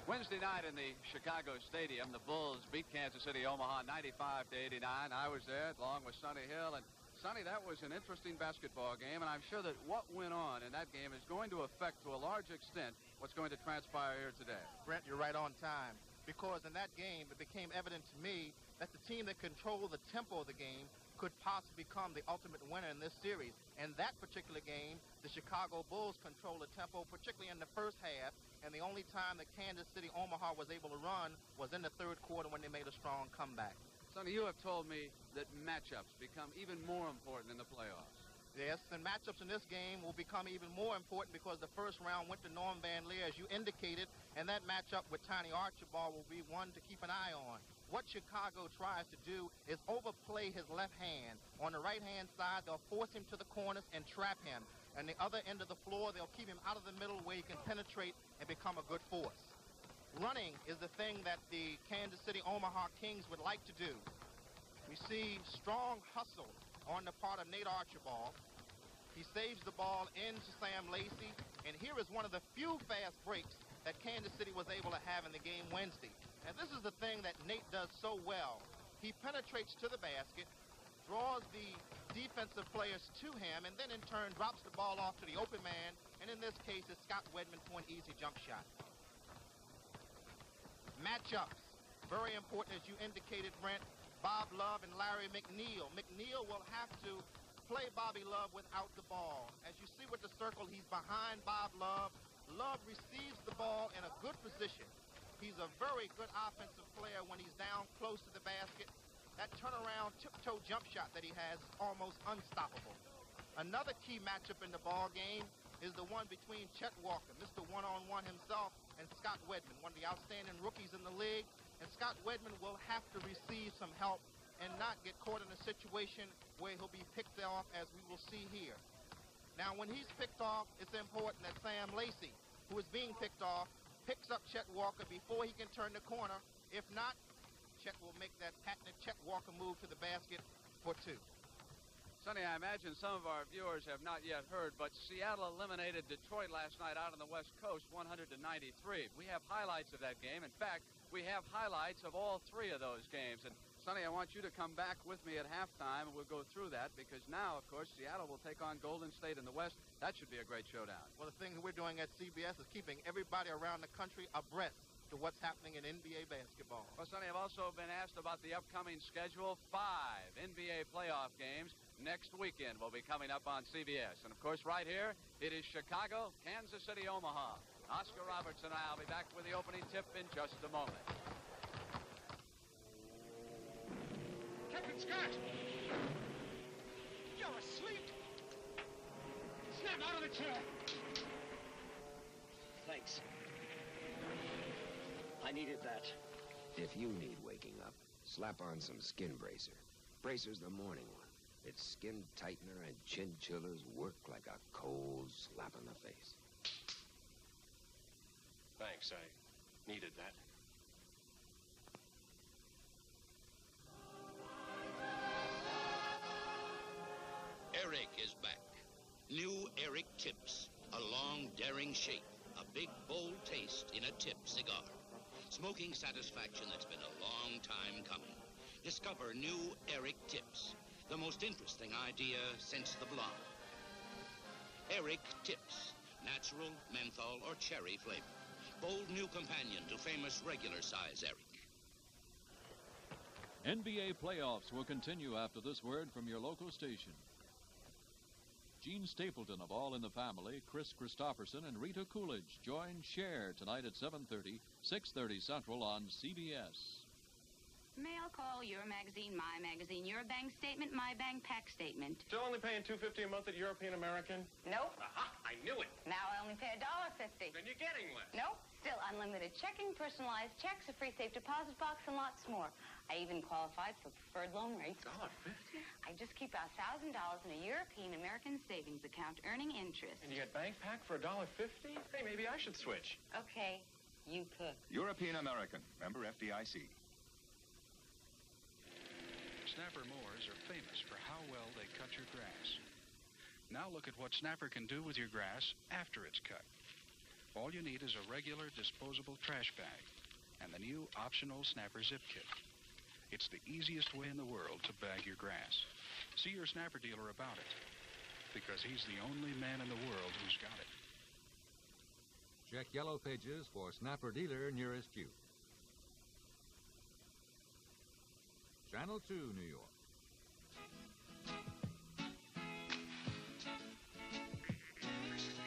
Wednesday night in the Chicago Stadium, the Bulls beat Kansas City-Omaha 95-89. I was there along with Sonny Hill. And, Sonny, that was an interesting basketball game, and I'm sure that what went on in that game is going to affect, to a large extent, what's going to transpire here today. Brent, you're right on time, because in that game, it became evident to me that the team that controlled the tempo of the game could possibly become the ultimate winner in this series. In that particular game, the Chicago Bulls controlled the tempo, particularly in the first half, and the only time that Kansas City-Omaha was able to run was in the third quarter when they made a strong comeback. Sonny, you have told me that matchups become even more important in the playoffs. Yes, and matchups in this game will become even more important because the first round went to Norm Van Leer, as you indicated, and that matchup with Tiny Archibald will be one to keep an eye on. What Chicago tries to do is overplay his left hand. On the right-hand side, they'll force him to the corners and trap him. And the other end of the floor, they'll keep him out of the middle where he can penetrate and become a good force. Running is the thing that the Kansas City-Omaha Kings would like to do. We see strong hustle on the part of Nate Archibald. He saves the ball into Sam Lacey, and here is one of the few fast breaks that Kansas City was able to have in the game Wednesday. And this is the thing that Nate does so well. He penetrates to the basket, draws the defensive players to him, and then in turn drops the ball off to the open man, and in this case it's Scott Wedman for an easy jump shot. Matchups, very important as you indicated, Brent. Bob Love and Larry McNeil. McNeil will have to play Bobby Love without the ball. As you see with the circle, he's behind Bob Love. Love receives the ball in a good position. He's a very good offensive player when he's down close to the basket. That turnaround tiptoe jump shot that he has is almost unstoppable. Another key matchup in the ball game is the one between Chet Walker, Mr. One-on-One himself, and Scott Wedman, one of the outstanding rookies in the league. And Scott Wedman will have to receive some help and not get caught in a situation where he'll be picked off, as we will see here. Now, when he's picked off, it's important that Sam Lacey, who is being picked off, picks up Chet Walker before he can turn the corner. If not, Chet will make that patented Chet Walker move to the basket for two. Sonny, I imagine some of our viewers have not yet heard, but Seattle eliminated Detroit last night out on the West Coast, 100-93. We have highlights of that game. In fact, we have highlights of all three of those games. And, Sonny, I want you to come back with me at halftime, and we'll go through that, because now, of course, Seattle will take on Golden State in the West. That should be a great showdown. Well, the thing that we're doing at CBS is keeping everybody around the country abreast to what's happening in NBA basketball. Well, Sonny, I've also been asked about the upcoming schedule. 5 NBA playoff games next weekend will be coming up on CBS. And, of course, right here, it is Chicago, Kansas City, Omaha. Oscar Robertson and I will be back with the opening tip in just a moment. Captain Scott! You're asleep! Snap out of the chair! Thanks. I needed that. If you need waking up, slap on some Skin Bracer. Bracer's the morning one. Its skin tightener and chin chillers work like a cold slap in the face. Thanks, I needed that. Eric is back. New Eric Tips. A long, daring shape. A big, bold taste in a tip cigar. Smoking satisfaction that's been a long time coming. Discover new Eric Tips. The most interesting idea since the blonde. Eric Tips. Natural, menthol, or cherry flavor. Bold new companion to famous regular size Eric. NBA playoffs will continue after this word from your local station. Gene Stapleton of All in the Family, Chris Christopherson, and Rita Coolidge join Cher tonight at 7:30, 6:30 Central on CBS. Mail call, your magazine, my magazine, your bank statement, my bank pack statement. Still only paying $2.50 a month at European American? Nope. Aha! I knew it. Now I only pay $1.50. Then you're getting less. Nope. Still unlimited checking, personalized checks, a free safe deposit box, and lots more. I even qualified for preferred loan rates. $1.50? I just keep $1,000 in a European American savings account, earning interest. And you get bank pack for $1.50? Hey, maybe I should switch. Okay, you could. European American, member FDIC. Snapper mowers are famous for how well they cut your grass. Now look at what Snapper can do with your grass after it's cut. All you need is a regular disposable trash bag and the new optional Snapper Zip Kit. It's the easiest way in the world to bag your grass. See your Snapper dealer about it, because he's the only man in the world who's got it. Check yellow pages for Snapper dealer nearest you. Channel 2, New York.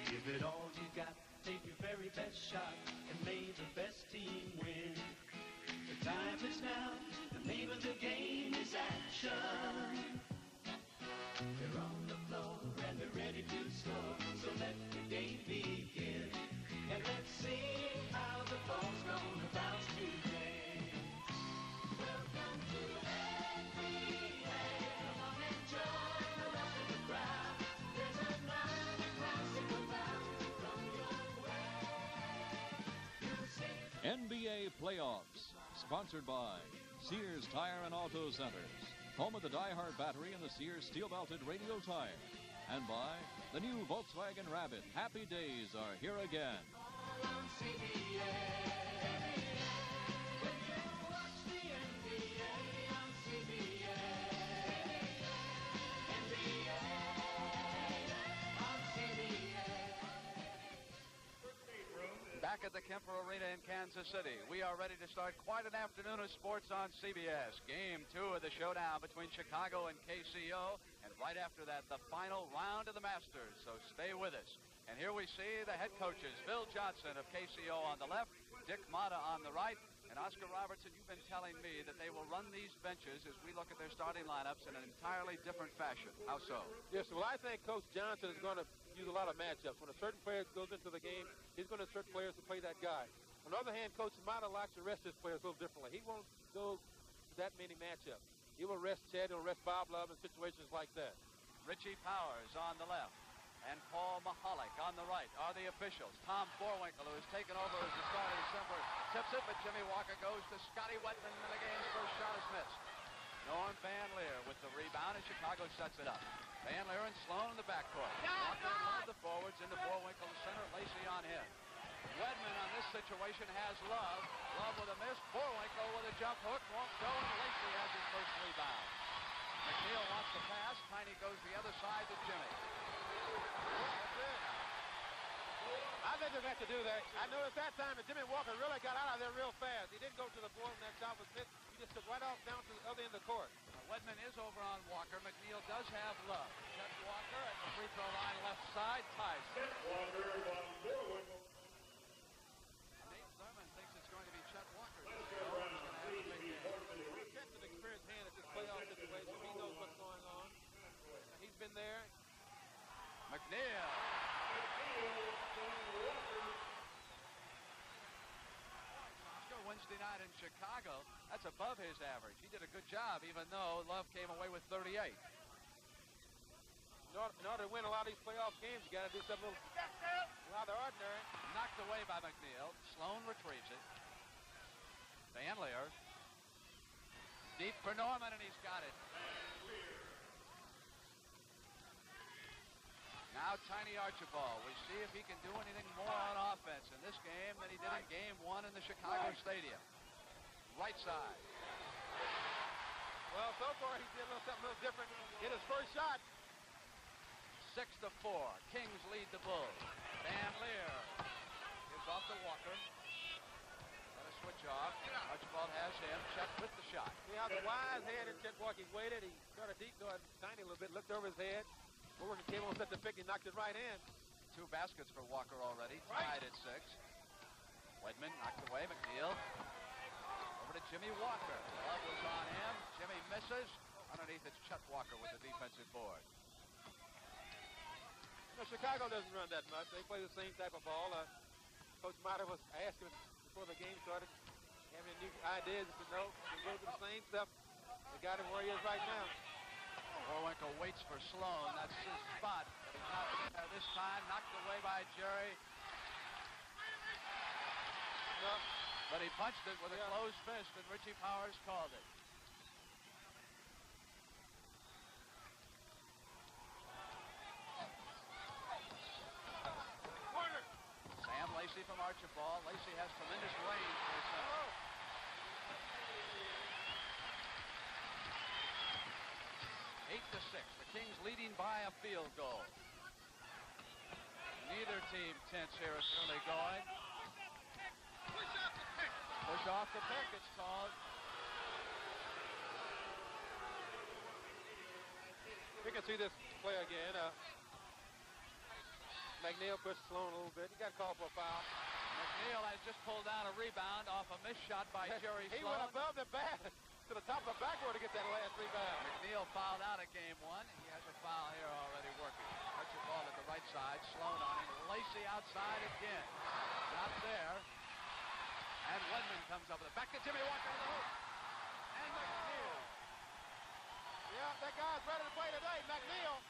Give it all you got, take your very best shot, and may the best team win. The time is now, the name of the game is action. They're on the floor and they're ready to score, so let the game begin. And let's see how the ball's gonna bounce today. Welcome to NBA. Come on and join the rest of the crowd. There's another classic about from your way. NBA Playoffs, sponsored by Sears Tire and Auto Centers, home of the Die-Hard battery and the Sears steel-belted radial tire, and by the new Volkswagen Rabbit. Happy days are here again. Back at the Kemper Arena in Kansas City, we are ready to start quite an afternoon of sports on CBS. Game 2 of the showdown between Chicago and KCO, and right after that, the final round of the Masters, so stay with us. And here we see the head coaches, Phil Johnson of KCO on the left, Dick Motta on the right, and Oscar Robertson, you've been telling me that they will run these benches as we look at their starting lineups in an entirely different fashion. How so? Yes, well, I think Coach Johnson is going to use a lot of matchups. When a certain player goes into the game, he's going to insert players to play that guy. On the other hand, Coach Motta likes to rest his players a little differently. He won't go that many matchups. He will rest Chad, he'll rest Bob Love in situations like that. Richie Powers on the left and Paul Mahalik on the right are the officials. Tom Borwinkle, who has taken over as the starting center, tips it, but Jimmy Walker goes to Scotty Wetman, and the game's first shot is missed. Norm Van Leer with the rebound, and Chicago sets it up. Van Leer and Sloan in the backcourt. Walker and one of the forwards into Borwinkle, the center, Lacey on him. Wedman on this situation has Love. Love with a miss. Borwinkle with a jump hook. Won't go, and Lacey has his first rebound. McNeil wants to pass. Tiny goes the other side to Jimmy. That's it. I think they're going to do that. I noticed that time that Jimmy Walker really got out of there real fast. He didn't go to the board when that shot was hit. He just took right off down to the other end of the court. Wedman is over on Walker. McNeil does have Love. Chet Walker at the free throw line left side. Ties. Chet Walker on Borwinkle. Nate Thurman thinks it's going to be Chet Walker. Chet's an experienced hand at this playoff situation. He knows what's going on. He's been there. McNeil. Wednesday night in Chicago, that's above his average. He did a good job, even though Love came away with 38. In order to win a lot of these playoff games, you got to do something rather ordinary. Knocked away by McNeil. Sloan retrieves it. Van Leer. Deep for Norman, and he's got it. Now Tiny Archibald. We see if he can do anything more on offense in this game than he did in Game 1 in the Chicago Stadium. Right side. Well, so far he did something a little different. Hit his first shot. 6-4. Kings lead the Bulls. Van Leer gives off to Walker. Got a switch off. Archibald has him. Chet with the shot. See how the wise head and Chet Walker waited. He started deep going Tiny a little bit, looked over his head. Walker came on, set the pick, and knocked it right in. 2 baskets for Walker already, tied at 6. Wedman knocked away. McNeil over to Jimmy Walker. Love was on him. Jimmy misses. Underneath, it's Chet Walker with the defensive board. You know, Chicago doesn't run that much. They play the same type of ball. Coach Motta was asking before the game started, having new ideas. He said, no, we go to the same stuff. They got him where he is right now. Borwinkle waits for Sloan. That's his spot. But he's not there this time. Knocked away by Jerry. No. But he punched it with a closed fist, and Richie Powers called it. Sam Lacey Archibald. Lacey has tremendous range for his center. 8-6. The Kings leading by a field goal. Neither team tense here at the early going. Push off the pick, it's called. You can see this play again. McNeil pushed Sloan a little bit. He got called for a foul. McNeil has just pulled down a rebound off a missed shot by Jerry Sloan. He went above the bat to the top of the backboard to get that last rebound. McNeil fouled out of game one. He has a foul here already working. Archibald at the right side. Sloan on him. Lacey outside again. Not there. And Windman comes up with it. Back to Jimmy Walker in the hoop. And McNeil. Yeah, that guy's ready to play today, McNeil.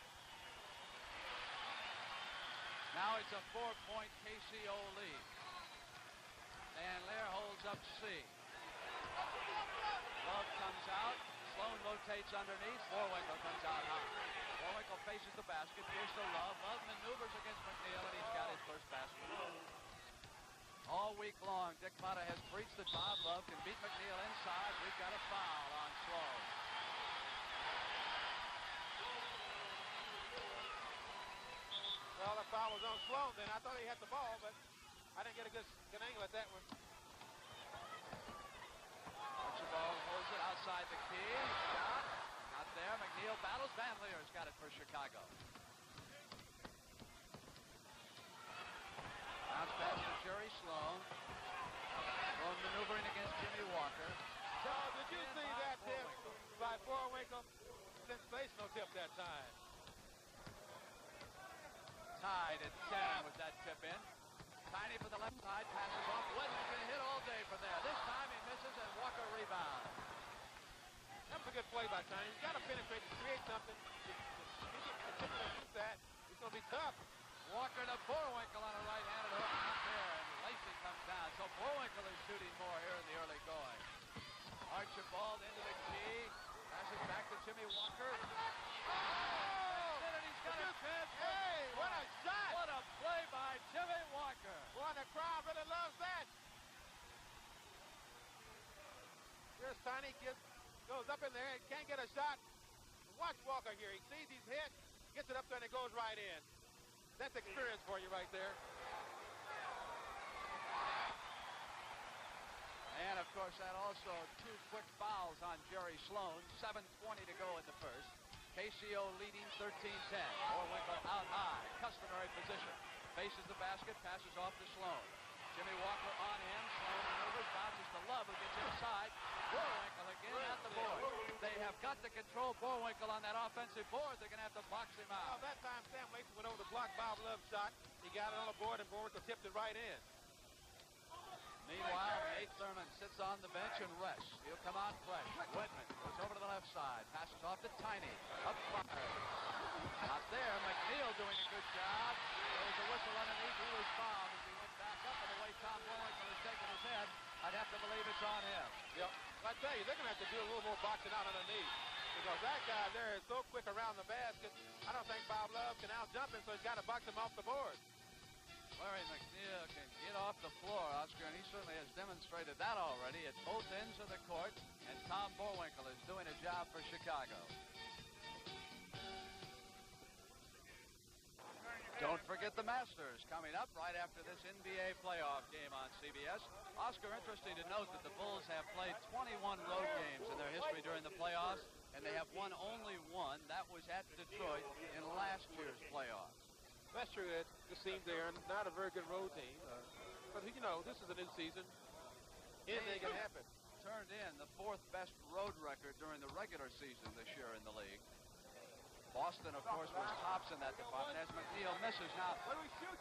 Now it's a 4-point KCO lead. Dan Lear holds up C. Love comes out. Sloan rotates underneath. Boerwinkle comes out high. Boerwinkle faces the basket. Gives to Love. Love maneuvers against McNeil, and he's got his first basket. All week long, Dick Motta has preached that Bob Love can beat McNeil inside. We've got a foul on Sloan. Well, the foul was on Sloan then. I thought he had the ball, but I didn't get a good angle at that one. Archibald holds it outside the key. Shot. Not there. McNeil battles. Van Leer's got it for Chicago. Bounce pass to Jerry Sloan. Sloan maneuvering against Jimmy Walker. Charles, did you see that tip by Boerwinkle? Sensational tip that time. Tied at 10 with that tip in. Tiny for the left side, passes off. Windman can hit all day from there. This time he misses and Walker rebounds. That was a good play by Tiny. He's got to penetrate to create something. If he gets to shoot that, it's going to be tough. Walker to Boerwinkle on a right-handed hook. Not there, and Lacey comes down. So Boerwinkle is shooting more here in the early going. Archibald into the key. Passes back to Jimmy Walker. He's got a chance. Hey, what a shot! What a play by Jimmy Walker. Boy, the crowd really loves that. Here's Tiny, goes up in there and can't get a shot. Watch Walker here. He sees he's hit, gets it up there, and it goes right in. That's experience for you right there. And, of course, that also 2 quick fouls on Jerry Sloan. 7:20 to go in the first. KCO leading 13-10. Boerwinkle out high. Customary position. Faces the basket, passes off to Sloan. Jimmy Walker on him. Sloan maneuvers, bounces to Love, who gets inside. Boerwinkle again at the board. They have got to control Boerwinkle on that offensive board. They're going to have to box him out. Well, that time Sam Lacey went over to block Bob Love's shot. He got it on the board, and Boerwinkle tipped it right in. Meanwhile, Nate Thurman sits on the bench and rests. He'll come out fresh. Whitman goes over to the left side. Passes off to Tiny. Up fire. Not there. McNeil doing a good job. There was a whistle underneath. He was fouled as he went back up. And the way Tom Boerwinkle is taking his head, I'd have to believe it's on him. Yep. I tell you, they're going to have to do a little more boxing out underneath. Because that guy there is so quick around the basket. I don't think Bob Love can out-jump him, so he's got to box him off the board. Larry McNeil can get off the floor, Oscar, and he certainly has demonstrated that already at both ends of the court, and Tom Boerwinkle is doing a job for Chicago. Don't forget the Masters coming up right after this NBA playoff game on CBS. Oscar, interesting to note that the Bulls have played 21 road games in their history during the playoffs, and they have won only one. That was at Detroit in last year's playoffs. That's true. It just seems they're not a very good road team. But, you know, this is a new season. Anything can happen. Turned in the 4th best road record during the regular season this year in the league. Boston, of course, was tops in that department as McNeil misses. Now,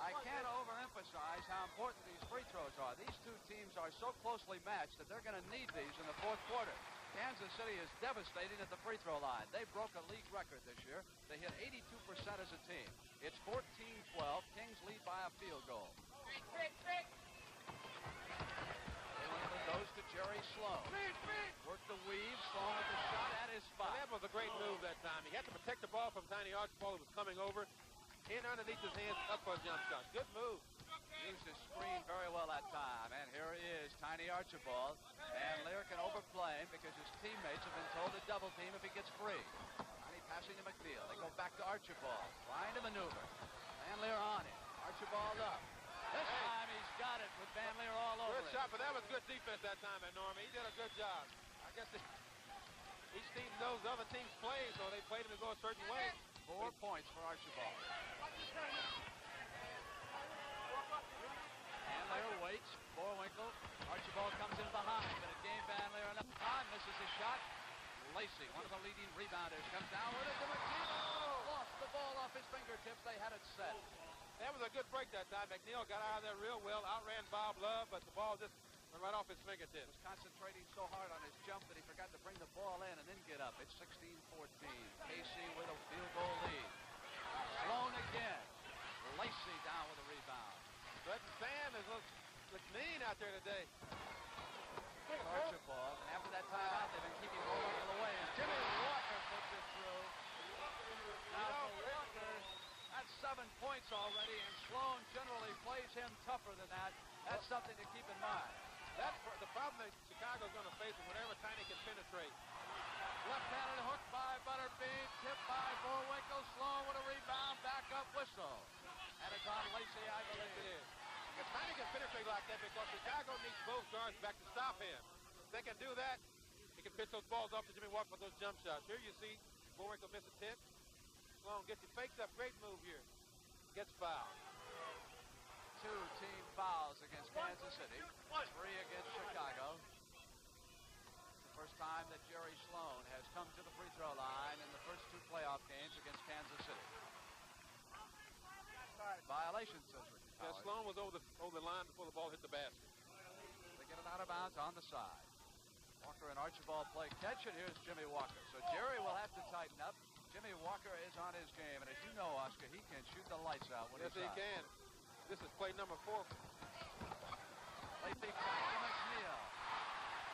I can't overemphasize how important these free throws are. These two teams are so closely matched that they're going to need these in the 4th quarter. Kansas City is devastating at the free throw line. They broke a league record this year. They hit 82% as a team. It's 14-12. Kings lead by a field goal. Goes to Jerry Sloan. Work the weave. Sloan with the shot at his spot. That was a great move that time. He had to protect the ball from Tiny Archibald, who was coming over. In underneath his hands, up for a jump shot. Good move. used his screen very well that time. And here he is, Tiny Archibald. Van Leer can overplay him because his teammates have been told to double team if he gets free. Tiny passing to McNeil. They go back to Archibald, trying to maneuver. Van Leer on him. Archibald up. This time he's got it with Van Leer all over Good shot, but that was good defense that time at Norman. He did a good job. I guess each team knows the other team's play, so they played him to go a certain way. 4 points for Archibald. Van Leer waits. Boerwinkle. Archibald comes in behind, but it gave Van Leer enough time. Misses his shot. Lacey, one of the leading rebounders, comes down with it to McNeil. Lost the ball off his fingertips. They had it set. That was a good break that time. McNeil got out of there real well, outran Bob Love, but the ball just went right off his fingertips. Was concentrating so hard on his jump that he forgot to bring the ball in and then get up. It's 16-14. Casey with a field goal lead. Sloan again. Lacey down with a rebound. Brett and Sam look mean out there today. Archibald, and after that timeout, they've been keeping Boerwinkle away, and Jimmy Walker puts it through. Now for Walker, that's 7 points already, and Sloan generally plays him tougher than that. That's something to keep in mind. That's the problem that Chicago's going to face is whenever Tiny can penetrate. Left-handed hook by Butterbean, tipped by Boerwinkle. Sloan with a rebound, back up whistle. And it's on Lacey, I believe it is. If Tiny can penetrate like that because Chicago needs both guards back to stop him. If they can do that, he can pitch those balls off to Jimmy Walker for those jump shots. Here you see Boerwinkle miss a tip. Sloan gets it, fakes up, great move here. Gets fouled. 2 team fouls against Kansas City, 3 against Chicago. It's the first time that Jerry Sloan has come to the free throw line in the first 2 playoff games against Kansas City. Violation, says Ricky Yeah, Powers. Sloan was over the line before the ball hit the basket. They get it out of bounds on the side. Walker and Archibald play catch, and here's Jimmy Walker. So Jerry will have to tighten up. Jimmy Walker is on his game, and as you know, Oscar, he can shoot the lights out when yes, he's he out. can. This is play number 4. Late big back to McNeil.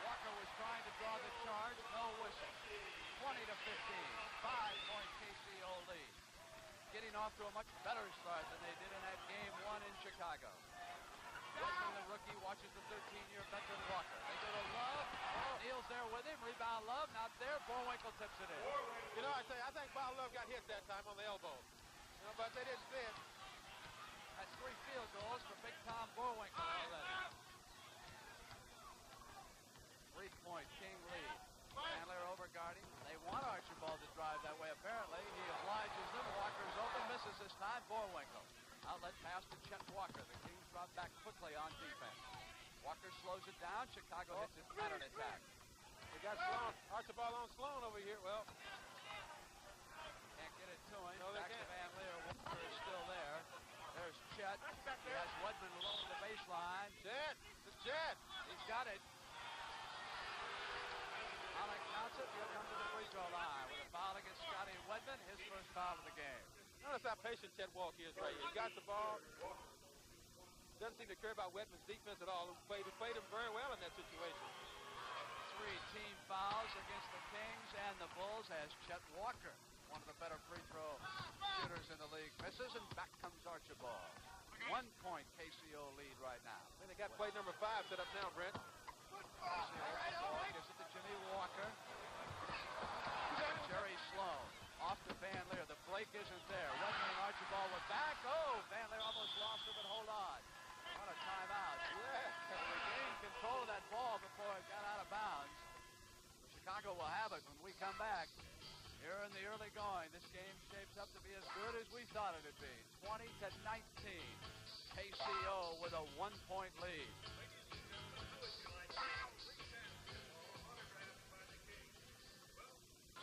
Walker was trying to draw the charge, no whistle. 20-15, 5-point KCO lead. Getting off to a much better start than they did in that game 1 in Chicago. Western, the rookie, watches the 13-year veteran Walker. They go to Love. Neal's there with him. Rebound Love. Not there. Boerwinkle tips it in. You know, I think Bob Love got hit that time on the elbow. You know, but they didn't see it. That's 3 field goals for Big Tom Boerwinkle already. 3-point King lead. Van Leer overguarding. They want Archibald to drive that way, apparently. He obliges them. Walker's open. Misses this time. Boerwinkle. Outlet pass to Chet Walker. The Kings drop back quickly on defense. Walker slows it down. Chicago hits it pattern attack. We got Sloan. Archibald on Sloan over here. Well, can't get it to him. No, they back can't. to Van Leer. Walker is still there. There's Chet. He has Wedman along the baseline. Chet. It's Chet. He's got it. Alec counts it. He'll come to the free throw line with a foul against Scotty Wedman. His first foul of the game. Notice how patient Chet Walker is right here. He got the ball. Doesn't seem to care about Wedman's defense at all. He played him very well in that situation. 3 team fouls against the Kings, and the Bulls has Chet Walker, one of the better free throw shooters in the league. Misses, and back comes Archibald. 1-point KCO lead right now. Then they got play number 5 set up now, Brent. Gives it to Jimmy Walker. Jerry Sloan off to Van Leer. The break isn't there. Wedman and Archibald were back. Oh, Van Leer almost lost it, but hold on. On a timeout. Yeah, they gained control of that ball before it got out of bounds. Chicago will have it when we come back. Here in the early going, this game shapes up to be as good as we thought it would be. 20-19. KCO with a 1-point lead.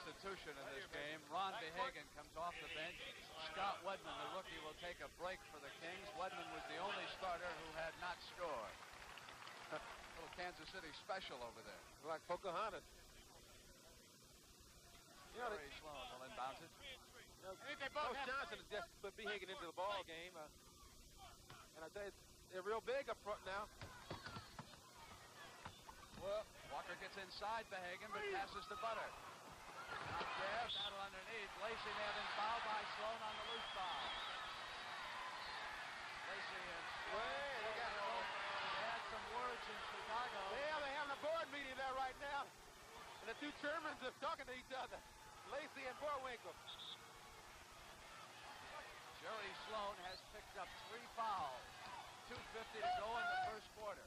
Substitution in this game. Ron Behagen comes off the bench. Scott Wedman, the rookie, will take a break for the Kings. Wedman was the only starter who had not scored. Little Kansas City special over there. Like Pocahontas. You know, Very Sloan will inbound it. Coach Johnson has just put Behagen into the ball game. And I tell you, they're real big up front now. Well, Walker gets inside Behagen, but passes to Butter. Not there, battle underneath. Lacey may have been fouled by Sloan on the loose foul. Lacey and birds in Chicago. Yeah, they're having a board meeting there right now. And the two chairmen are talking to each other, Lacey and Boerwinkle. Jerry Sloan has picked up 3 fouls. 2:50 to go in the first quarter.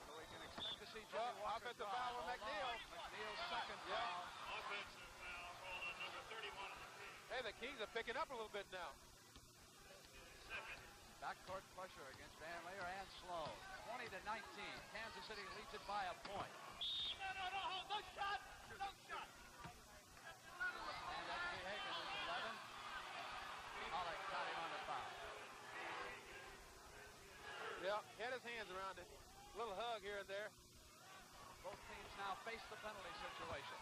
So we can expect to see Jimmy Walker offensive foul on McNeil. McNeil's second foul. Offensive foul called on number 31 of the team. Hey, the Kings are picking up a little bit now. Backcourt pressure against Van Leer and Sloan. 20-19. Kansas City leads it by a point. No shot! No shot! And that's Hagan who's 11. Pollock got him on the foul. Yeah, had his hands around it. Little hug here and there. Both teams now face the penalty situation.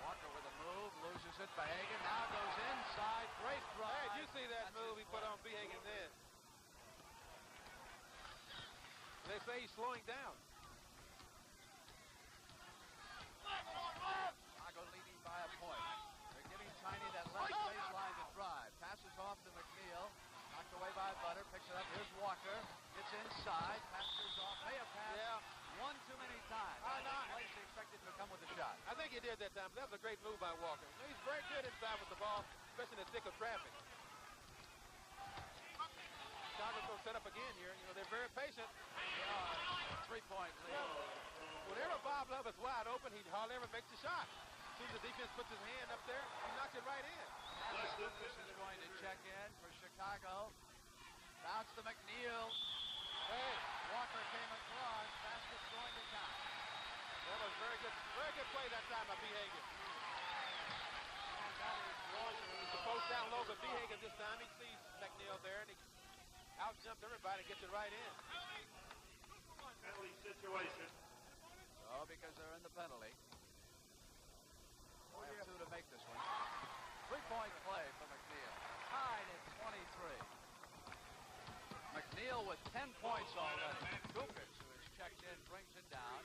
Walker with a move, loses it. Hagan now goes inside. Great drive. Hey, did you see that move he put on Hagan then? They say he's slowing down. Chicago leading by a point. They're giving Tiny that left baseline to drive. Passes off to McNeil. Knocked away by Butter. Picks it up. Here's Walker. Gets inside. Passes off. May have passed one too many times. Lacey expected to come with a shot. I think he did that time. That was a great move by Walker. He's very good inside with the ball, especially in the thick of traffic. Chicago's going to set up again here. You know, they're very patient. 3-point lead. Whenever Bob Love is wide open, he hardly ever makes a shot. As soon as the defense puts his hand up there, he knocks it right in. Lucas is going to check in for Chicago. Bounce to McNeil. Hey, Walker came across. Basket's going to count. That was very good play that time by Hagan. He's supposed down low, but Hagan this time, he sees McNeil there, and he out-jumped everybody and gets it right in. Penalty situation. Oh, because they're in the penalty. We have 2 to make this one. 3-point play for McNeil. Tied at 23. McNeil with 10 points already. Lucas, who has checked in, brings it down.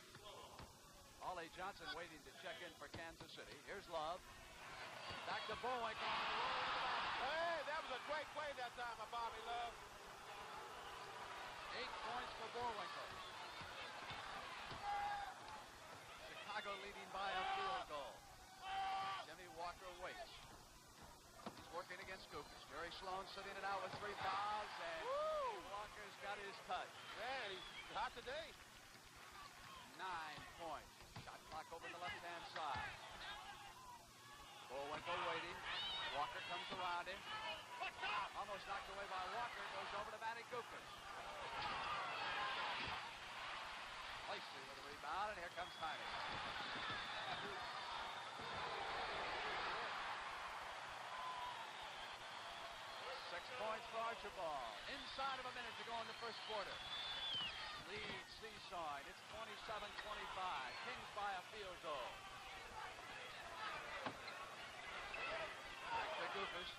Ollie Johnson waiting to check in for Kansas City. Here's Love. Back to Boerwinkle on the roll to the basket. Hey, that was a great play that time by Bobby Love. 8 points for Boerwinkle. Chicago leading by a field goal. Jimmy Walker waits. He's working against Lucas. Jerry Sloan sitting it out with 3 fouls, and Walker's got his touch. Man, he's hot today. 9 points. Shot clock over the left-hand side. Boerwinkle waiting. Walker comes around him. Almost knocked away by Walker. Goes over to Matty Lucas. Lacey with a rebound, and here comes Tiny. 6 points for Archibald. Inside of a minute to go in the first quarter. Lead seesawing. It's 27-25. Kings by a field goal. Back to Goofus.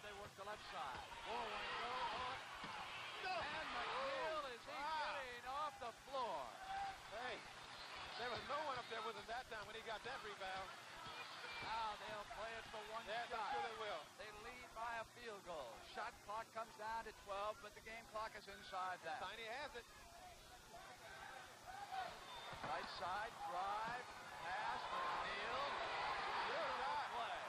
They work the left side. Boerwinkle. And McNeil is getting off the floor. Hey, there was no one up there with him that time when he got that rebound. Now they'll play it for one shot. I'm sure they will. They lead by a field goal. Shot clock comes down to 12, but the game clock is inside that. Tiny has it. Right side, drive, pass, McNeil. Beautiful play.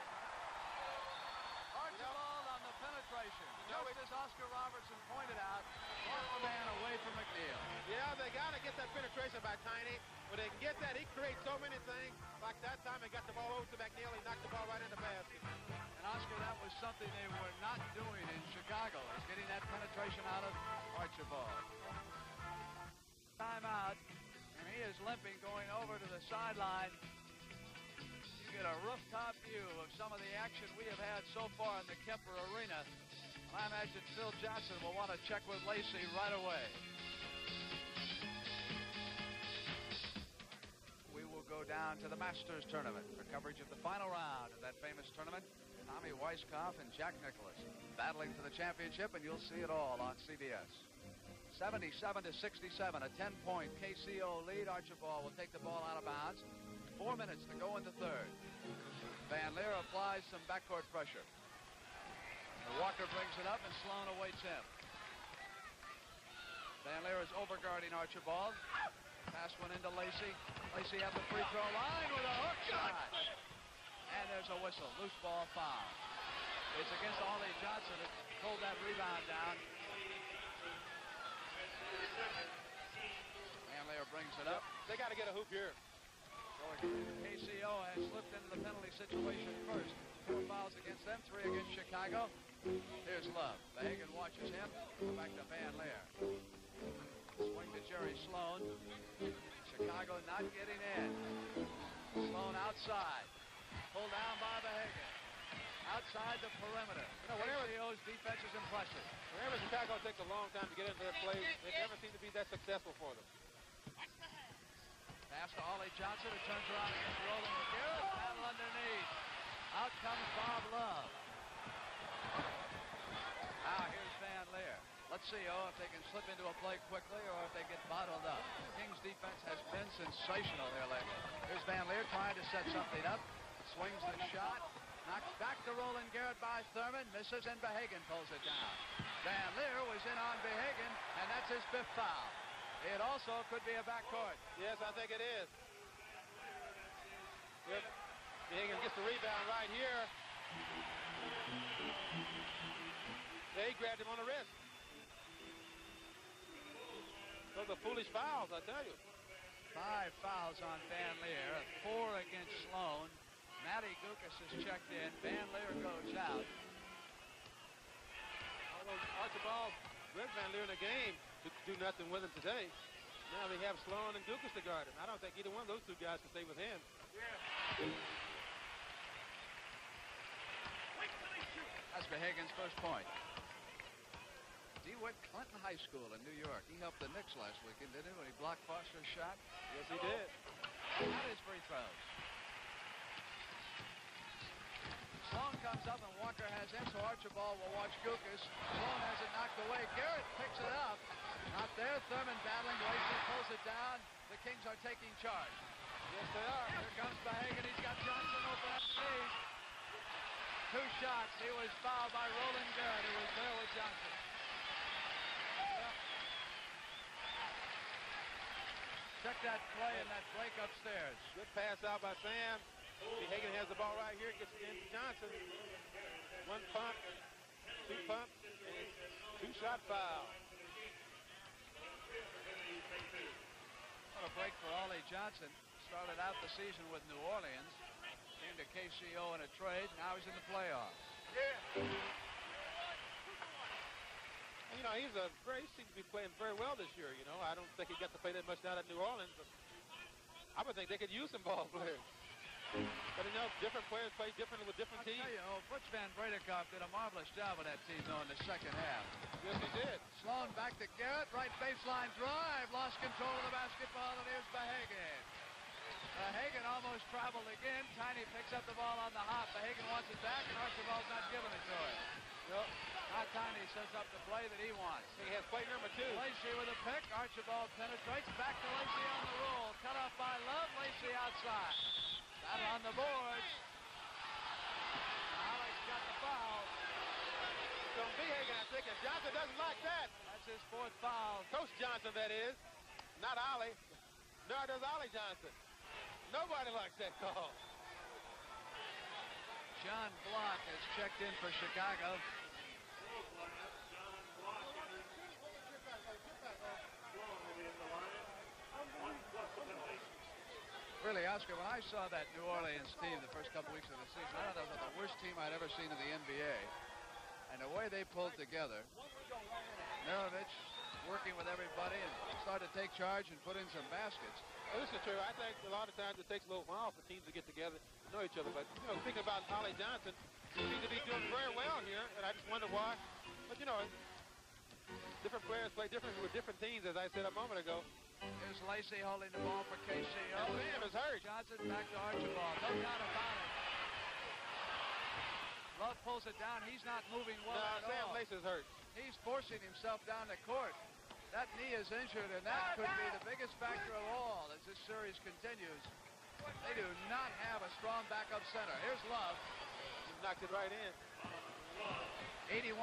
Archibald on the penetration. Just as Oscar Robertson pointed out, one man away from McNeil. Yeah, they got to get that penetration by Tiny. When they can get that, he creates so many things. Like that time, he got the ball over to McNeil. He knocked the ball right in the basket. And Oscar, that was something they were not doing in Chicago, is getting that penetration out of Archibald. Timeout, and he is limping going over to the sideline. You get a rooftop view of some of the action we have had so far in the Kemper Arena. I imagine Phil Johnson will want to check with Lacey right away. We will go down to the Masters tournament for coverage of the final round of that famous tournament. Tommy Weiskopf and Jack Nicklaus battling for the championship, and you'll see it all on CBS. 77-67, a 10-point KCO lead. Archibald will take the ball out of bounds. 4 minutes to go in the third. Van Leer applies some backcourt pressure. And Walker brings it up, and Sloan awaits him. Van Leer is overguarding Archibald. Pass one into Lacey. Lacey at the free throw line with a hook shot. And there's a whistle. Loose ball foul. It's against Ollie Johnson that pulled that rebound down. Van Leer brings it up. They got to get a hoop here. KCO has slipped into the penalty situation first. 4 fouls against them, 3 against Chicago. Here's Love. Behagan watches him. Back to Van Leer. Swing to Jerry Sloan. Chicago not getting in. Sloan outside. Pulled down by Behagan. Outside the perimeter. KCO's defense is impressive. Whenever Chicago takes a long time to get into their play, they never seem to be that successful for them. Pass to Ollie Johnson, who turns around against Roland McGarrett. Battle underneath. Out comes Bob Love. Now here's Van Leer. Let's see if they can slip into a play quickly or if they get bottled up. Kings defense has been sensational here lately. Here's Van Leer trying to set something up. Swings the shot. Knocked back to Roland Garrett by Thurman. Misses, and Behagan pulls it down. Van Leer was in on Behagan, and that's his 5th foul. It also could be a backcourt. Yes, I think it is. Yep. Behagan gets the rebound right here. They grabbed him on the wrist. Those are foolish fouls, I tell you. 5 fouls on Van Leer, 4 against Sloan. Matty Gukas is checked in. Van Leer goes out. Although Archibald read Van Leer in the game to do nothing with him today. Now they have Sloan and Gukas to guard him. I don't think either one of those 2 guys can stay with him. That's Behagan's first point. DeWitt Clinton High School in New York. He helped the Knicks last weekend, didn't he, when he blocked Foster's shot? Yes, he did. Not his free throws. Sloan comes up and Walker has him, so Archibald will watch Gukas. Sloan has it knocked away. Garrett picks it up. Not there. Thurman battling. Lacey pulls it down. The Kings are taking charge. Yes, they are. Here comes Behagan. He's got Johnson open up the knees. 2 shots. He was fouled by Roland Garrett, who was there with Johnson. Check that play and that break upstairs. Good pass out by Sam. Behagan has the ball right here. Gets it into Johnson. 1 pump, 2 pumps, and 2-shot foul. What a break for Ollie Johnson. Started out the season with New Orleans. Came to KCO in a trade. Now he's in the playoffs. You know, he seems to be playing very well this year, you know. I don't think he got to play that much down at New Orleans, but I would think they could use some ball players. But, you know, different players play differently with different teams. I'll tell you, Butch Van Bredekoff did a marvelous job with that team, though, in the second half. Yes, he did. Sloan back to Garrett. Right baseline drive. Lost control of the basketball, and here's Behagan. Behagan almost traveled again. Tiny picks up the ball on the hop. Behagan wants it back, and Archibald's not giving it to him. Nope. Now Tiny sets up the play that he wants. He has play number 2. Lacey with a pick. Archibald penetrates. Back to Lacey on the roll. Cut off by Love. Lacey outside. Battle on the boards. Alex got the foul. So Behagan, I think, and Johnson doesn't like that. That's his 4th foul. Coach Johnson, that is. Not Ollie. Nor does Ollie Johnson. Nobody likes that call. John Block is checked in for Chicago. Really, Oscar, when I saw that New Orleans team the first couple weeks of the season, I thought that was the worst team I'd ever seen in the NBA. And the way they pulled together, Mirovic working with everybody and started to take charge and put in some baskets. Well, this is true. I think a lot of times it takes a little while for teams to get together and know each other. But, you know, thinking about Ollie Johnson, he seems to be doing very well here, and I just wonder why. But, you know, different players play different with different teams, as I said a moment ago. Here's Lacey holding the ball for KCO. Sam is hurt. Johnson back to Archibald. No doubt about it. Love pulls it down. He's not moving well at Sam all. Lacey's hurt. He's forcing himself down the court. That knee is injured, and that could be the biggest factor of all as this series continues. They do not have a strong backup center. Here's Love. He knocked it right in. 81-71.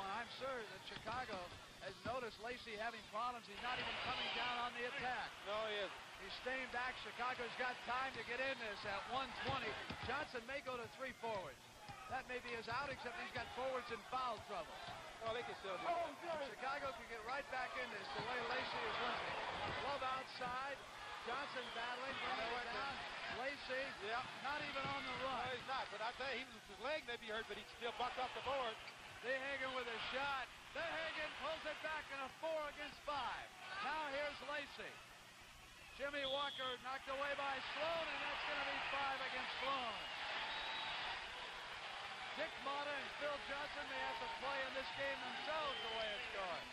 I'm sure that Chicago has noticed Lacey having problems. He's not even coming down on the attack. No, he isn't. He's staying back. Chicago's got time to get in this at 120. Johnson may go to 3 forwards. That may be his out, except he's got forwards in foul trouble. Well, they can still do it. Chicago can get right back in this the way Lacey is limping. Love outside. Johnson battling, bringing it down. Lacey, not even on the run. No, he's not. But I tell you, his leg may be hurt, but he still bucked off the board. DeHagen with a shot. DeHagen pulls it back in a 4 against 5. Now here's Lacey. Jimmy Walker knocked away by Sloan, and that's going to be 5 against Sloan. Dick Motta and Phil Johnson may have to play in this game themselves the way it's going.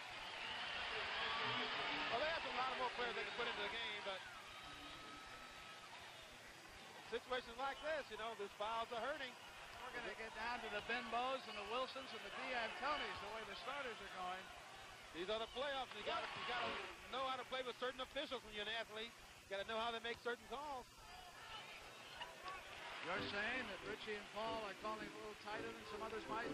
Well, they have a lot of more players they can put into the game, but situations like this, you know, these fouls are hurting. We're going to get down to the Benbows and the Wilsons and the D'Antonis the way the starters are going. These are the playoffs. You got to know how to play with certain officials when you're an athlete. You got to know how to make certain calls. You're saying that Richie and Paul are calling a little tighter than some others might?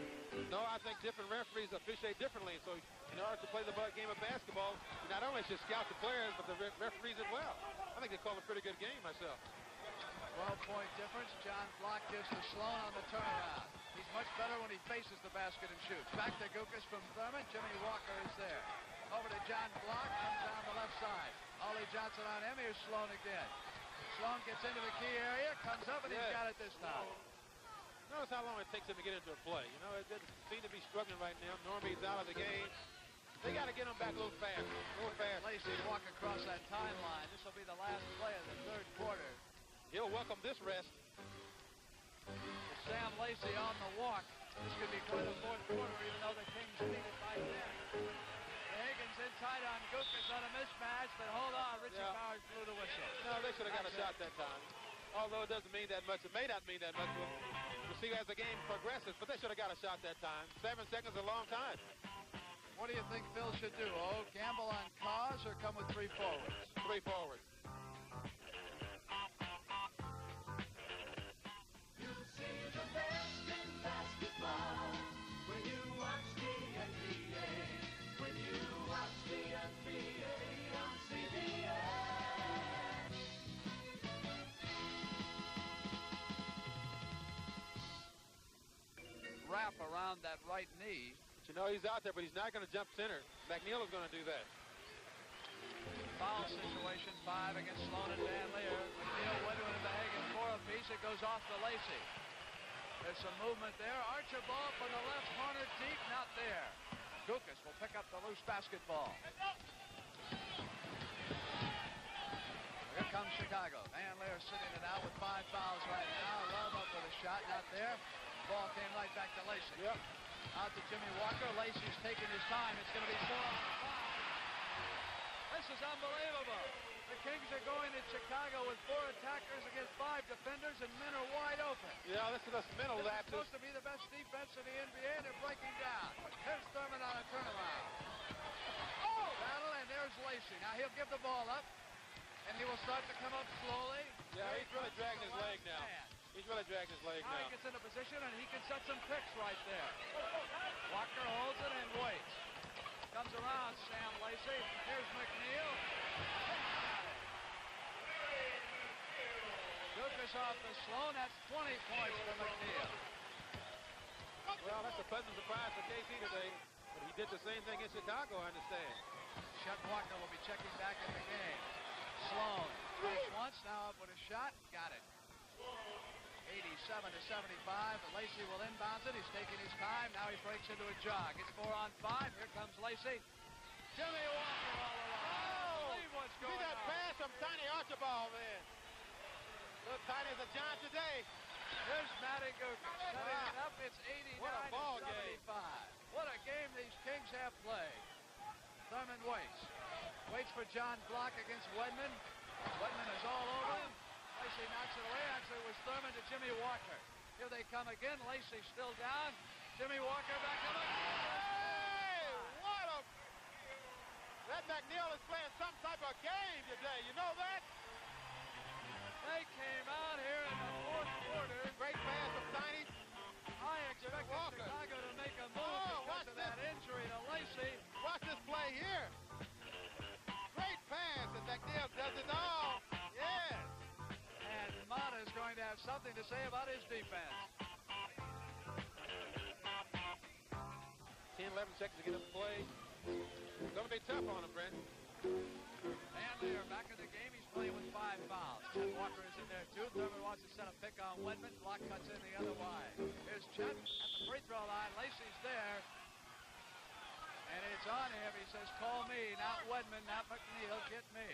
No, I think different referees officiate differently. So in order to play the game of basketball, you not only should scout the players, but the referees as well. I think they call a pretty good game myself. 12-point difference. John Block gives to Sloan on the turnaround. He's much better when he faces the basket and shoots. Back to Gukas from Thurman. Jimmy Walker is there. Over to John Block. Comes down the left side. Ollie Johnson on him. Here's Sloan again. Sloan gets into the key area. Comes up and he's got it this time. Notice how long it takes him to get into a play. You know, it doesn't seem to be struggling right now. Normie's out of the game. They got to get him back a little fast. Lacey walk across that timeline. This will be the last play of the third quarter. He'll welcome this rest. Sam Lacey on the walk. This could be quite a fourth quarter, even though the Kings lead it by 10. Higgins in tight on Gukas on a mismatch, but hold on, Richie Powers blew the whistle. No, they should have got a shot that time. Although it doesn't mean that much. It may not mean that much. We'll see as the game progresses, but they should have got a shot that time. 7 seconds is a long time. What do you think Phil should do? Oh, gamble on cause or come with 3 forwards? 3 forwards. Wrap around that right knee. But you know he's out there, but he's not going to jump center. McNeil is going to do that. Foul situation, 5 against Sloan and Van Leer. McNeil, Wedwin, and DeHagen 4 apiece. It goes off to Lacey. There's some movement there. Archibald from the left corner deep, not there. Gukas will pick up the loose basketball. Here comes Chicago. Van Leer sitting it out with 5 fouls right now. Love up with a shot, not there. Ball came right back to Lacey. Yep. Out to Jimmy Walker. Lacey's taking his time. It's going to be 4 on 5. This is unbelievable. The Kings are going to Chicago with 4 attackers against 5 defenders, and men are wide open. Yeah, this is a mental lapse. Supposed to be the best defense in the NBA, and they're breaking down. Here's Thurman on a turnaround. Oh! Battle, and there's Lacey. Now he'll give the ball up, and he will start to come up slowly. Yeah, he's really dragging his leg now. He's really dragging his leg now. He gets into position, and he can set some picks right there. Walker holds it and waits. Comes around, Sam Lacey. Here's McNeil. Gukas off the Sloan. That's 20 points for McNeil. Well, that's a pleasant surprise for KC today. But he did the same thing in Chicago, I understand. Chet Walker will be checking back in the game. Sloan breaks once, now up with a shot. Got it. 87 to 75. Lacey will inbound it. He's taking his time. Now he breaks into a jog. It's 4 on 5. Here comes Lacey. Jimmy Walker all along. Oh, see that pass from Tiny Archibald there. Little tiny as a giant today. Here's Matty Gukas setting it up. It's 89 what a ball to 75. Game. What a game these Kings have played. Thurman waits. Waits for John Block against Wedman. Wedman is all over him. Lacey knocks it away. Actually, it was Thurman to Jimmy Walker. Here they come again. Lacey still down. Jimmy Walker back to McNeil. Hey, what a... That McNeil is playing some type of game today. You know that? They came out here in the fourth quarter. Great pass from Tiny. I expected Chicago to make a move because of that injury to Lacey. Watch this this play here. Great pass, and McNeil does it all. Yes. And Mata's going to have something to say about his defense. 10, 11 seconds to get up the play. It's going to be tough on him, Brent. Van Leer back in the game. He's playing with 5 fouls. Chet Walker is in there too. Thurman wants to set a pick on Wedman. Block cuts in the other wide. Here's Chet at the free throw line. Lacey's there. And it's on him. He says, call me, not Wedman, not McNeil. Get me.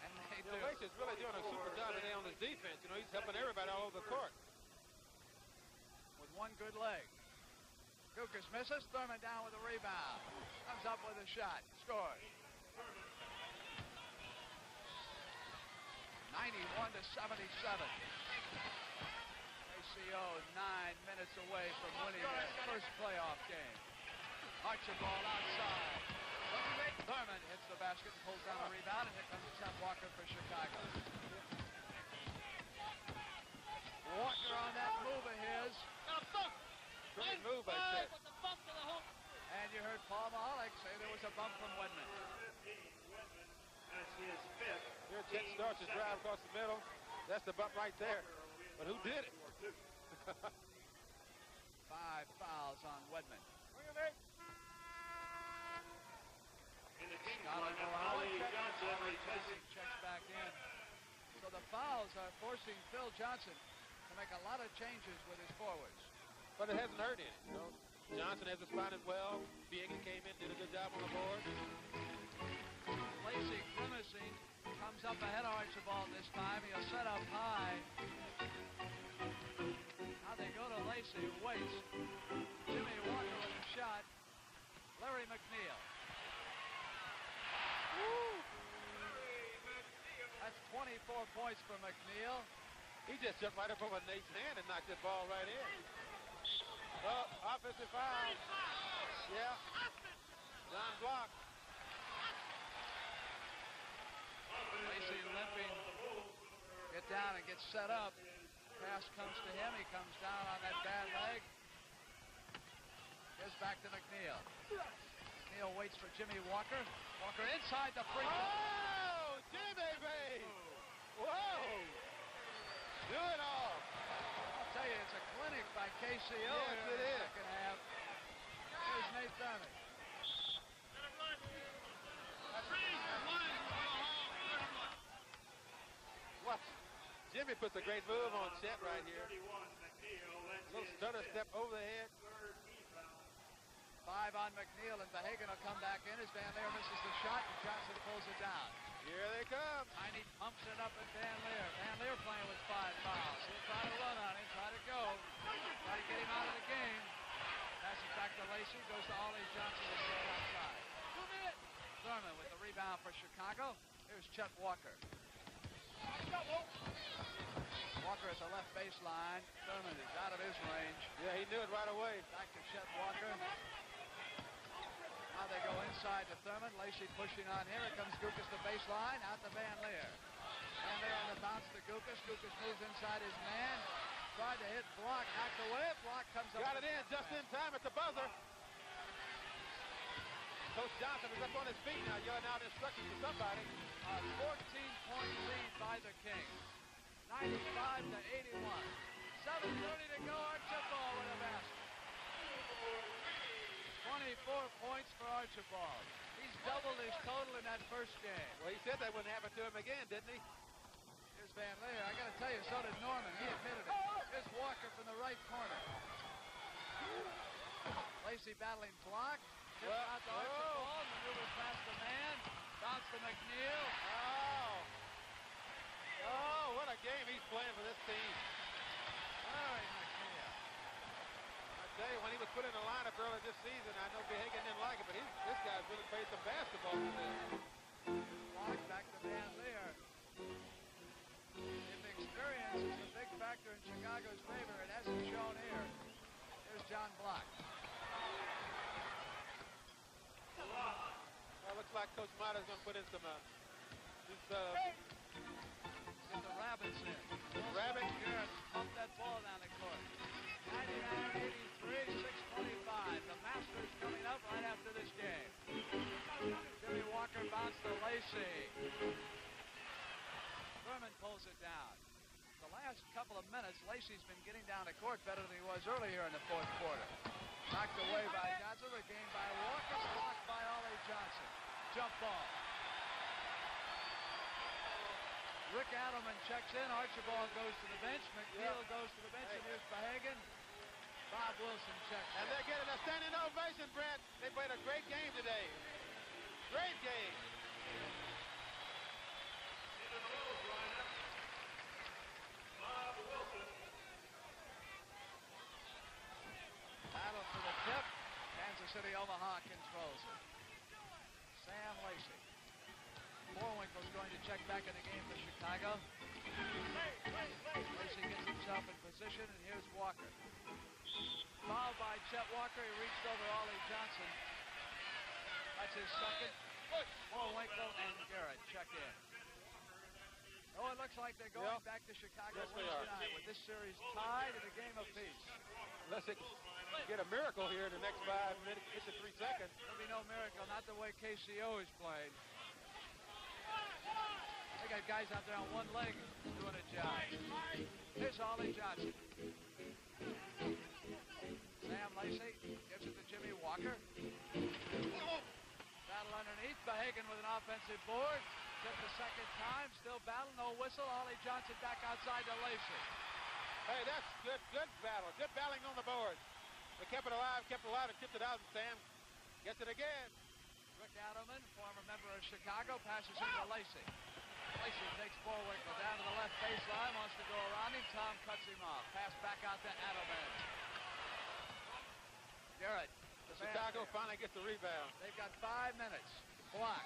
And they do. Lacey's really doing a super job today on his defense. You know, he's helping everybody all over the court. With one good leg. Gukas misses. Thurman down with a rebound. Comes up with a shot. Scores. 91-77. ACO 9 minutes away from winning their first playoff game. Archibald outside. Thurman hits the basket and pulls down a rebound, and here comes Chet Walker for Chicago. Walker on that move of his. Great move by Chet. And you heard Paul Mahalik say there was a bump from Wedman. Here Chet starts his drive across the middle. That's the bump right there. But who did it? 5 fouls on Wedman. Checks back in. So the fouls are forcing Phil Johnson to make a lot of changes with his forwards. But it hasn't hurt any. You know? Johnson has responded well. Biega came in, did a good job on the board. Lacey grimacing, comes up ahead of Archibald this time. He'll set up high. Now they go to Lacey, who waits. Jimmy Walker with a shot. Larry McNeil. Woo! That's 24 points for McNeil. He just jumped right up over Nate's hand and knocked that ball right in. Oh, offensive foul. Yeah. John block. Lacey limping. Get down and get set up. Pass comes to him. He comes down on that bad leg. Gives back to McNeil. McNeil waits for Jimmy Walker. Walker inside the free throw. Oh, Jimmy, baby. Whoa. Do it all. I'll tell you, it's a clinic by KCO. Yes, it is. Second half. Here's Nate Thurman. What? Jimmy puts a great move on Chet right here. Little stutter step over the head. 5 on McNeil, and Behagan will come back in as Van Leer misses the shot, and Johnson pulls it down. Here they come. Tiny pumps it up at Van Leer. Van Leer playing with 5 fouls. He'll try to run on him, try to go. Try to get him out of the game. Passes back to Lacey, goes to Ollie Johnson and goes outside. Thurman with the rebound for Chicago. Here's Chet Walker. Walker at the left baseline. Thurman is out of his range. Yeah, he knew it right away. Back to Chet Walker. Now they go inside to Thurman. Lacey pushing on here. Here comes Gukas to baseline. Out to Van Leer. Van Leer on the bounce to Gukas. Gukas moves inside his man. Tried to hit Block. Knocked away. Block comes up. Got it in just in time at the buzzer. Coach Johnson is up on his feet now, yelling out instructions to somebody. A 14-point lead by the Kings. 95-81. 7:30 to go. Archibald with a basket. 24 points for Archibald. He's doubled his total in that first game. Well, he said that wouldn't happen to him again, didn't he? Here's Van Leer. I got to tell you, so did Norman. He admitted it. Here's Walker from the right corner. Lacey battling Block. Tips out to Archibald. Maneuvers past the man. Bounce to McNeil. Oh, what a game he's playing for this team. Larry McNeil. I tell you, when he was put in the lineup earlier this season, I know Behagan didn't like it, but this guy's really played some basketball for them. Block back to Van Leer. If experience is a big factor in Chicago's favor, it hasn't shown here. Here's John Block. Well, looks like Coach Mata's going to put in some Get the Rabbits in. Rabbit. Garrett pumped that ball down the court. 99-83, 6:25. The Masters coming up right after this game. Walker bounced to Lacey. Berman pulls it down. The last couple of minutes, Lacey's been getting down the court better than he was earlier in the fourth quarter. Knocked away by Johnson, regained by Walker, blocked by Ollie Johnson. Jump ball. Rick Adelman checks in. Archibald goes to the bench. McNeil goes to the bench, and here's Behagen. Bob Wilson checks in. And they're getting a standing ovation, Brent. They played a great game today. Great game. Battle for the tip. Kansas City-Omaha controls it. Sam Lacey. Boerwinkel's going to check back in the game for Chicago. Lacey gets himself in position, and here's Walker. Fouled by Chet Walker. He reached over Ollie Johnson. That's his second. Boerwinkel and Garrett check in. Oh, it looks like they're going back to Chicago Wednesday night with this series tied in a game of peace. Unless they get a miracle here in the next 5 minutes, 3 seconds. There'll be no miracle, not the way KCO is playing. They got guys out there on one leg doing a job. Here's Ollie Johnson. Sam Lacey gives it to Jimmy Walker. Battle underneath. Behagen with an offensive board. Just the second time. Still battle. No whistle. Ollie Johnson back outside to Lacey. Hey, that's good. Good battle. Good battling on the board. They kept it alive, and tipped it out. And Sam gets it again. Rick Adelman, former member of Chicago, passes it to Lacey. Lacey takes Boerwinkel down to the left baseline, wants to go around him. Tom cuts him off. Pass back out to Adelman. Garrett. Chicago finally gets the rebound. They've got 5 minutes. Block.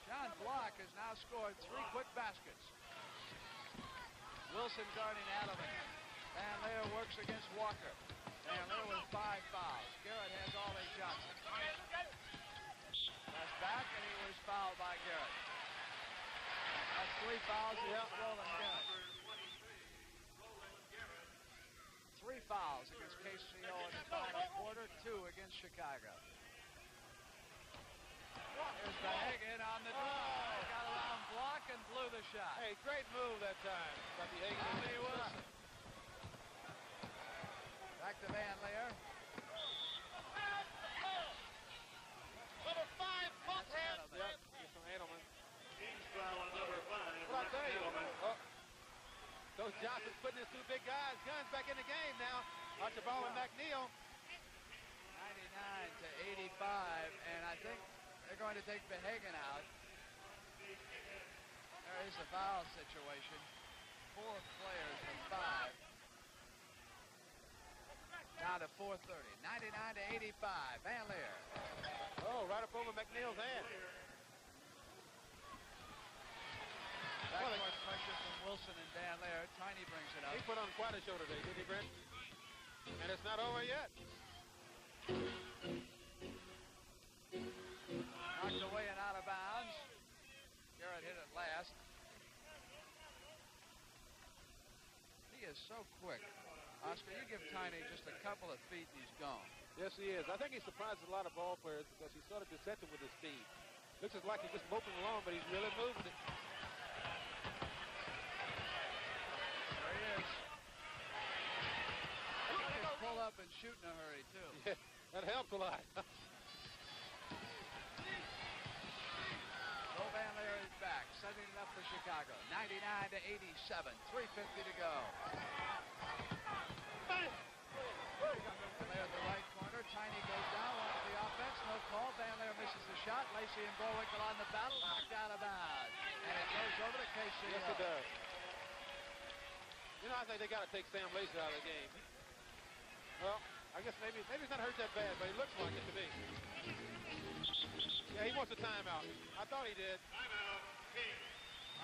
John Block has now scored 3 quick baskets. Wilson guarding Adelman. Van Leer works against Walker. Van Leer with 5 fouls. Garrett has Ollie Johnson. That's back, and he was fouled by Garrett. That's 3 fouls against Roland Garrett. 3 fouls against KCO in the final quarter, 2 against Chicago. Here's Behagen on the draw. Got around Block and blew the shot. Hey, great move that time by Behagen. Wilson. Back to Van Leer. Number 5, both hands. Yep, here's from Adelman. Team's foul on number 5. What I tell you? Coach Johnson's putting his 2 big guns back in the game now. Archibald and McNeil. 99 to 85, and I think they're going to take Behagen out. There is a foul situation. 4 players from 5. Down to 4:30. 99 to 85. Van Leer. Oh, right up over McNeil's hand. Backcourt pressure from Wilson and Van Leer. Tiny brings it up. He put on quite a show today, didn't he, Brent? And it's not over yet. Knocked away and out of bounds. Garrett hit it last. He is so quick. Oscar, you give Tiny just a couple of feet and he's gone. Yes, he is. I think he surprises a lot of ball players because he's sort of deceptive with his speed. Looks like he's just moping along, but he's really moving it. There he is. He can pull up and shoot in a hurry, too. Yeah, that helps a lot. Bo Van Leer is back, setting it up for Chicago. 99 to 87, 3:50 to go. Van Leer at the right corner. Tiny goes down, wants the offense. No call. Van Leer misses the shot. Lacey and Boerwinkel on the battle. Knocked out of bounds. And it goes over to KCO. Yes, it does. You know, I think they got to take Sam Lacey out of the game. Well, I guess maybe he's not hurt that bad, but he looks like it to me. Yeah, he wants a timeout. I thought he did. Timeout, King.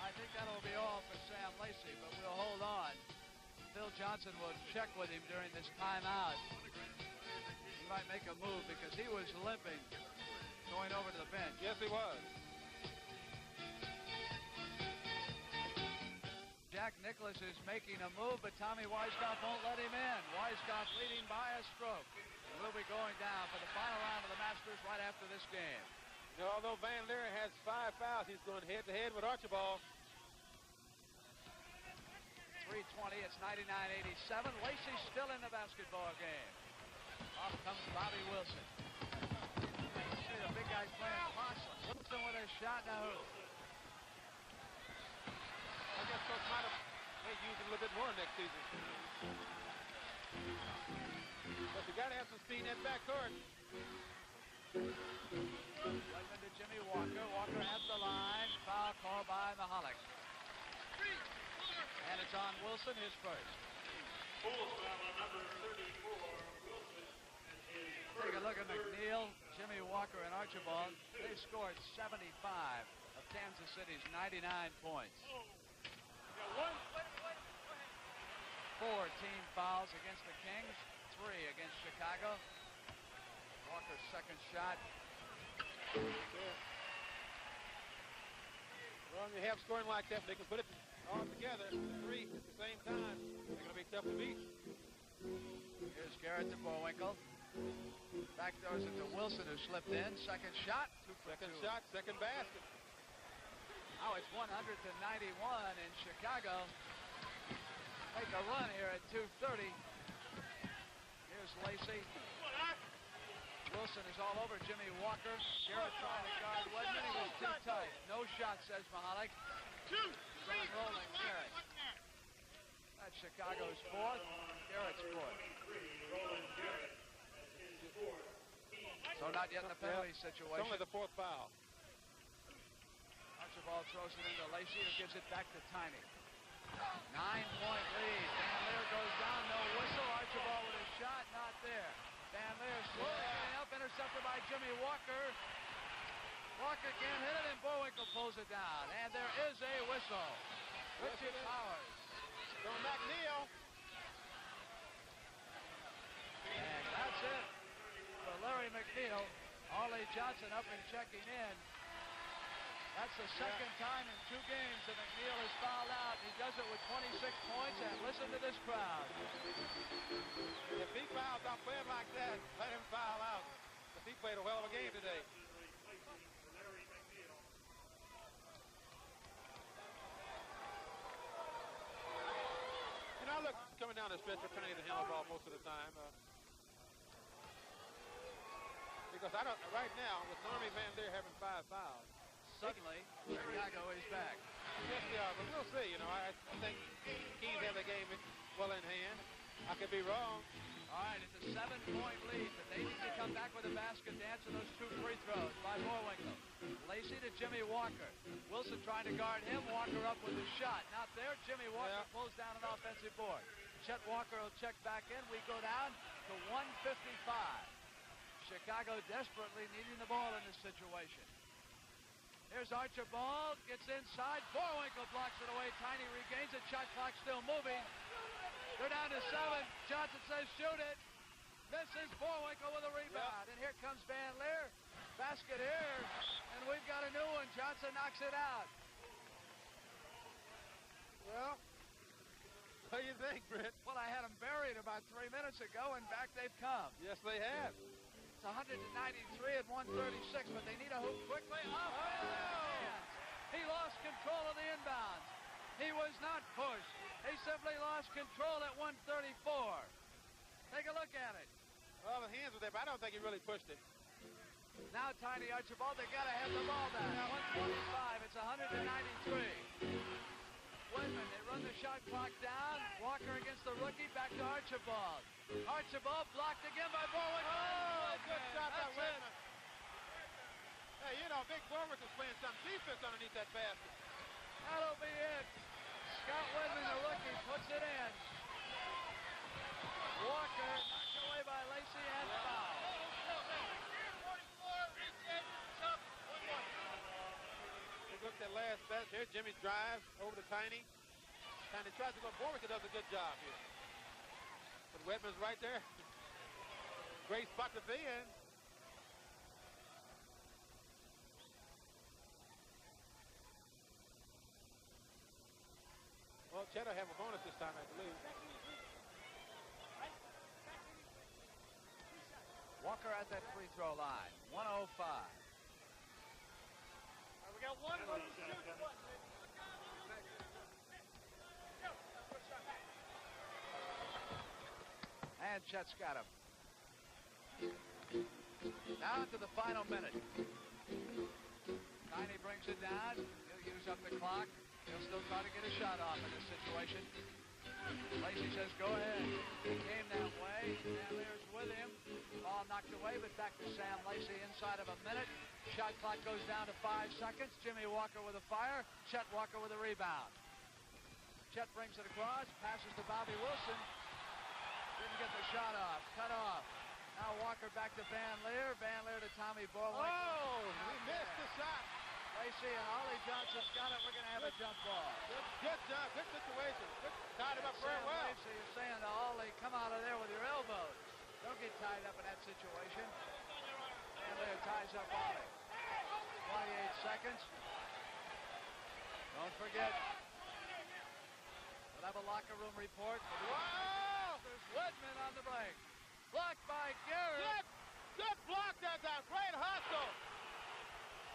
I think that'll be all for Sam Lacey, but we'll hold on. Phil Johnson will check with him during this timeout. He might make a move because he was limping going over to the bench. Yes, he was. Jack Nicklaus is making a move, but Tommy Weisskopf won't let him in. Weisskopf leading by a stroke. will be going down for the final round of the Masters right after this game. You know, although Van Leer has 5 fouls, he's going head-to-head with Archibald. 3:20, it's 99-87. Lacey's still in the basketball game. Off comes Bobby Wilson. See the big guys playing Boston. Wilson with a shot now. I guess Coach might have used him a little bit more next season. But you got to have some speed in that backcourt. Wegman to Jimmy Walker. Walker at the line. Foul call by Mahalik. And it's on Wilson, his first. Take a look at McNeil, Jimmy Walker, and Archibald. They scored 75 of Kansas City's 99 points. 4 team fouls against the Kings, 3 against Chicago. Walker's second shot. Well, when you have scoring like that, they can put it all together, the 3 at the same time. They're going to be tough to beat. Here's Garrett to Bullwinkle. Backdoors it to Wilson, who slipped in. Second shot. Second shot, second basket. Now it's 100-91 in Chicago. Make a run here at 2:30. Here's Lacey. Wilson is all over Jimmy Walker. Garrett trying to guard Wegman. He was too tight. No shot, says Mahalik. Rolling Garrett. That's Chicago's 4th. Garrett's 4th. So not yet in the penalty situation. It's only the 4th foul. Archibald throws it into Lacey, who gives it back to Tiny. 9-point lead. Van Leer goes down, no whistle. Archibald with a shot, not there. Van Leer slowly getting up, intercepted by Jimmy Walker. Walker can't hit it, and Bullwinkle pulls it down. And there is a whistle. Richard Powers. From McNeil. And that's it for Larry McNeil. Ollie Johnson up and checking in. That's the second time in 2 games that McNeil has fouled out. He does it with 26 points, and listen to this crowd. If he fouls out playing like that, let him foul out. Because he played a hell of a game today. You know, look, coming down the stretch, they're trying to handle the ball most of the time. Because I don't, right now, with Normie Van Leer having 5 fouls, suddenly Chicago is back. Yes, they are, but we'll see. You know, I think Kings have the game well in hand. I could be wrong. All right, it's a 7-point lead, but they need to come back with a basket to answer those 2 free throws by Bullwinkle. Lacey to Jimmy Walker. Wilson trying to guard him. Walker up with a shot. Not there. Jimmy Walker pulls down an offensive board. Chet Walker will check back in. We go down to 155. Chicago desperately needing the ball in this situation. Here's Archibald, gets inside. Bullwinkle blocks it away. Tiny regains it. Shot clock still moving. They're down to 7. Johnson says shoot it. Misses. Bullwinkle with a rebound. And here comes Van Leer. Basket here. And we've got a new one. Johnson knocks it out. Well, what do you think, Britt? Well, I had them buried about 3 minutes ago, and back they've come. Yes, they have. It's 193 at 136, but they need a hoop quickly. He lost control of the inbounds. He was not pushed. He simply lost control at 134. Take a look at it. Well, the hands were there, but I don't think he really pushed it. Now Tiny Archibald, they got to have the ball back. 125, it's 193. Wegman, they run the shot clock down. Walker against the rookie, back to Archibald. Archibald blocked again by Bullwinkle. Oh, good shot by Wegman. Hey, you know, Big Bullwinkle's playing some defense underneath that basket. That'll be it. Scott Wegman, the rookie, puts it in. Walker knocked away by Lacey and foul. Look at that last bet. Here, Jimmy drives over to Tiny. Tiny tries to go forward. He does a good job here. But Wegman's right there. Great spot to be in. Well, Cheddar have a bonus this time, I believe. Walker at that free throw line. 105. We got one. And Chet's got him. Down to the final minute. Tiny brings it down. He'll use up the clock. He'll still try to get a shot off in this situation. Lacey says, go ahead. He came that way. Van Leer's with him. Ball knocked away, but back to Sam Lacey inside of a minute. Shot clock goes down to 5 seconds. Jimmy Walker with a fire. Chet Walker with a rebound. Chet brings it across. Passes to Bobby Wilson. Didn't get the shot off. Cut off. Now Walker back to Van Leer. Van Leer to Tommy Borwick. Oh, he missed the shot. Lacey and Ollie Johnson's got it. We're going to have a jump ball. Good job. Good situation. Tied him up very well. Lacey is saying to Ollie, come out of there with your elbows. Don't get tied up in that situation. Van Leer ties up Ollie. 28 seconds. Don't forget. We'll have a locker room report. Wow! There's Wedman on the break. Blocked by Garrett. Good block that time. Great hustle.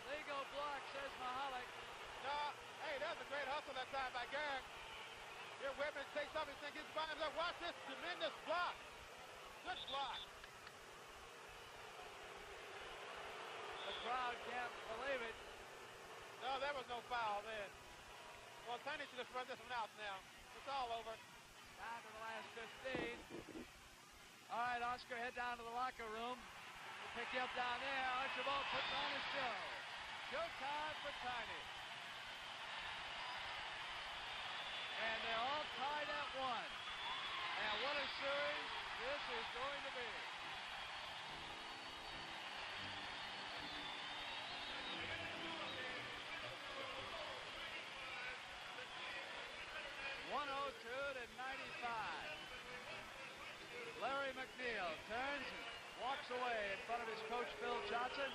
Legal block, says Mahalik. No, hey, that was a great hustle that time by Garrett. Here, Whitman takes off. He thinks he's by himself. Watch this tremendous block. Good block. The crowd can't believe it. No, there was no foul then. Well, Tiny should have run this one out now. It's all over. Down to the last 15. All right, Oscar, head down to the locker room. We'll pick you up down there. Archibald puts on his show. Showtime for Tiny. And they're all tied at 1. And what a series this is going to be. Larry McNeil turns and walks away in front of his coach, Phil Johnson.